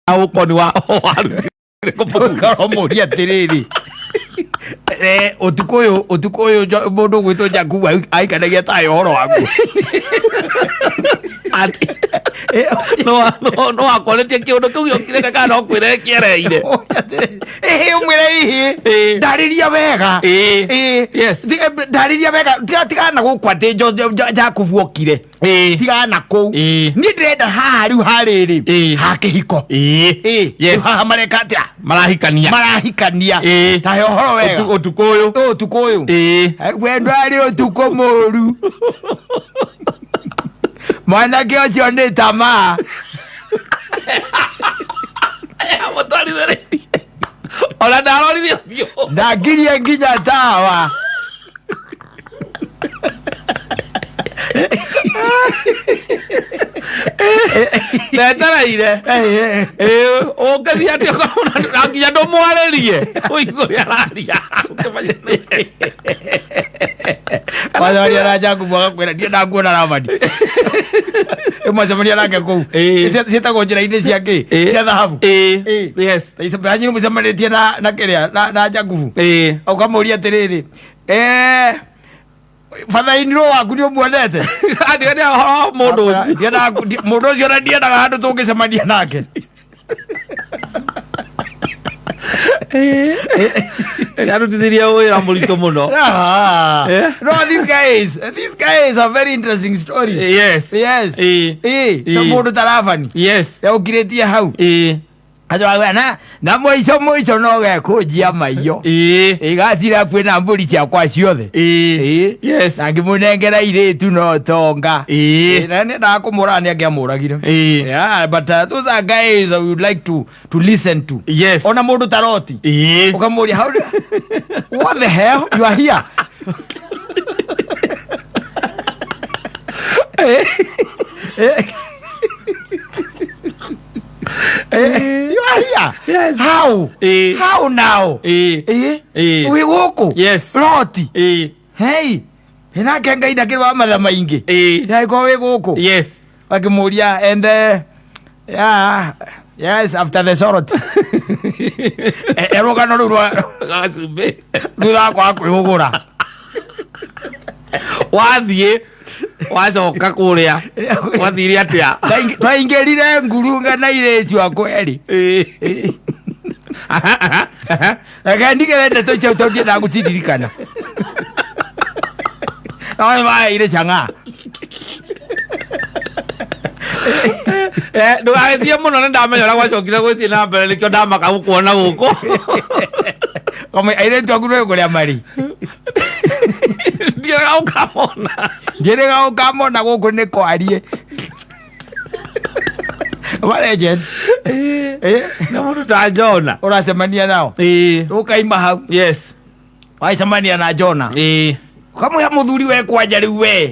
ukoni wa muria tiriri utukuyu mundu gwitwo Jakubu aikanagia tayo horo waku ati no akoletie kiundu kiu yokire kana no kwire kiereire umwire ihi ndariria wega yes ndariria wega tigana gukwate Jakubu okire tigana ku ni ndenda haha riu hariri ha kihiko yes ha marekatia marahikania tayo horo wega utukuyu wendo ari utuko moru mwanake ucio ni tamaa mutwarithire ona ndarorire bio ndagirie nginya tawa netaraire ukathia atia korona nginya ndumwarerie uigure araria wazaria na Jakubu agakwira ndie ndakuona ramadi imwacemania nake kuu cietagwo njĩra-inĩ ciake cia thahabu yes icanyu mũcemanĩtie na kĩrĩa na Jakubu ũkamũria atĩrĩrĩ bathainiro waku nĩ ũmuonete mũndũ ũcio na ndiendaga handũ tũngĩcemania nake arutithirie wĩra mũritũ mũno. No, these guys are very interesting stories. Yes ta mũndũ tarabani yaũkirĩtie hau ajoagana na mũico no gekũnjia maiyo igacira kwĩna mbũri ciakwa ciothe na ngĩmũnengera irĩtu no tonga na nĩendaga kũmũraga nĩangĩamũragire but those are guys I would like to listen to. Ona mũndũ taroti ũkamũria how what the hell you are here you are here. Yes. How now? We woku. Yes. Loti. Hey. Hina kenga idakirwa matha maingi. Yaiko we woku. Yes. Wakimuria and yeah. Yes, after the sorot. Eroga no rwa gasumbe. Ndura kwa kwihugura. Wathie wacoka kuria wathire atia twaingirire ngurunga na ireci wa kweri akandigerende tocha utotie na guciririkana ai vai ire changa ndũgagĩthiĩ mũno nĩ ndamenya gwacokire gwĩthiĩ na mbere nĩkĩo ndamaka gũkuona gũkũ airĩtu aku nĩ kũrĩa marĩ ndirega ũkamona gũkũ nĩ kwarie legend na mũndũ ta Jona ũracemania nao ũkaima hau wacemania na Jona kamwe muthuri we kwanja riu we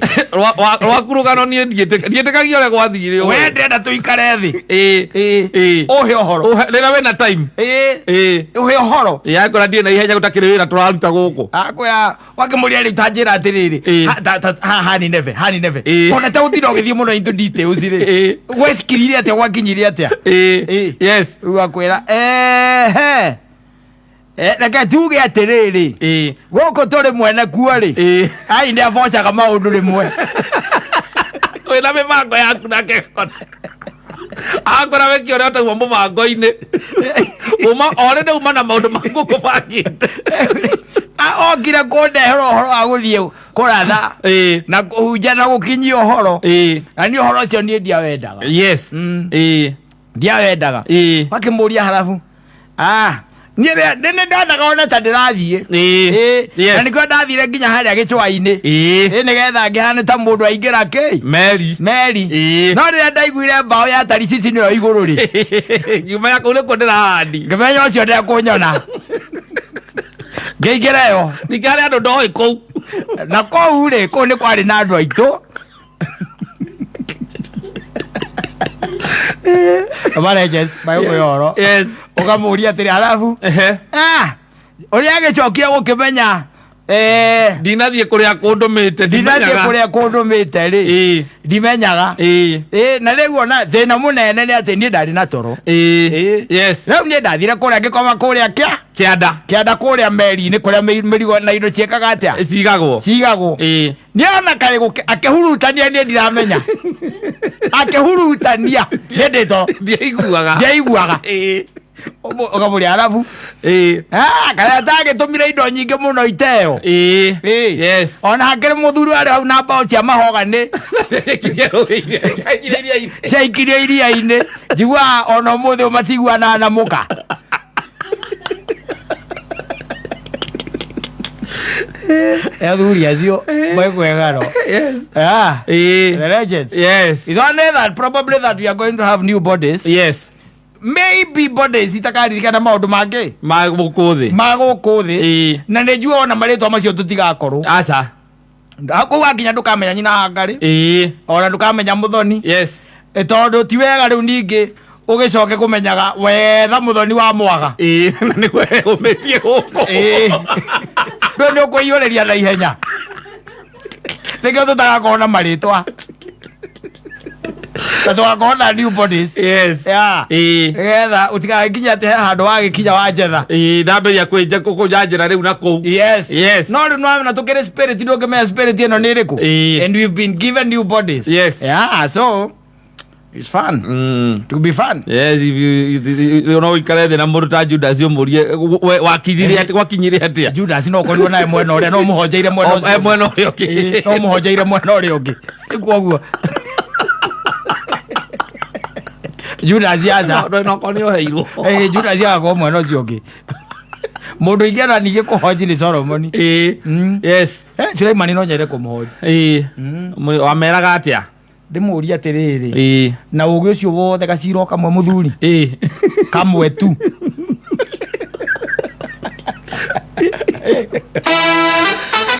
rwakurugano nie ndietekagia ore gwathire we ndenda tuikare thi uhe ohoro rira we na time uhe ohoro yakora ndie na ihenya gutakire wira turaruta guku akoya wakimuria ri tanjira atiriri hani neve ona ta utiro githie muno into details ri we skirire atia wakinyire atia yes wakwira reke tuge atiriri gũkũ tũrĩ mwene kuo-rĩ ai nĩ abocaga maũndũ rĩmwe wĩna mĩbango yaku nake akora wekio ũrĩa ũtauma mũbango-inĩ ore ndauma na maũndũ maku ũkũbangĩte okire kũndehera ũhoro wa gũthiĩ kũratha na kũhunjia na gũkinyia ũhoro na nĩ ũhoro ũcio niĩ ndiawendaga ndiawendaga wakĩmũria harabu nene ndanaga ona ta ndĩrathiĩ na nĩkĩo ndathire nginya harĩa gĩcũa-inĩ nĩgetha ngĩhane ta mũndũ aingĩra meri no rĩrĩa ndaiguire mbaũ ya Tarishishi nĩyo igũrũ-rĩ ngĩmenya kũu nĩkuo ndĩrahandi ngĩmenya ũcio ndekũnyona ngĩingĩra yo ningĩ harĩ andũ ndoĩ kũu na kũu-rĩ kũu nĩ kwarĩ na andũ aitũ Legends mayũkũyoro ũkamũria atĩrĩ harabu ũrĩa agĩcokia gũkĩmenya ndinathie kuria kundumite ri ndimenyaga na riu ona thina munene ni ati ni ndari na toro yes riu ni ndathire kuria ngikoma kuria kianda kuria meri-ini kuria mirigo na indo ciekaga atia cigagwo ni ona kare akihurutania ni ndiramenya akihurutania ni ndito ndiaiguaga okamuri arabu kaya tagitumire indo nyingi muno iteo yes ona hakiri muthuri ari hau na mbao cia mahogani ciaikirie iria-ini njigua ona umuthi matiguana na muka athuri acio mwekwega no the legends it's only that probably that we are going to have new bodies maybe bodies itakaririkana maundu mangi maguku thi na ni njua ona maritwa macio tutigakorwo aca kou akinya ndukamenya nyina ngari ona ndukamenya muthoni tondu ti wega riu ningi ugicoke kumenyaga wetha muthoni wa mwaga na niguo umetie guku ndu ni ukuiyureria na ihenya nikio tutagakorwo na maritwa tugakorwo new bodies getha utigakinya ati handu wagikinya wanjetha ndamberia kuja njira riu na kou no riu na tukiri spirit ndungimenya spirit ino ni iriku and we've been given new bodies so it's fun to be fun if you know ikare thina mundu ta Judas umurie wakinyire atia Judas no korio nae mwena uria no muhonjeire mwena urio ki no muhonjeire mwena uria ungi ikuoguo Judas yaza no konio heirwo Judas yaga mwena ucio ungi mundu ingera ningi kuhonji ni Solomon Suleimani no nyere kumuhonji wameraga atia ndimuria atiriri na ugi ucio wothe gaciro kamwe muthuri kamwe tu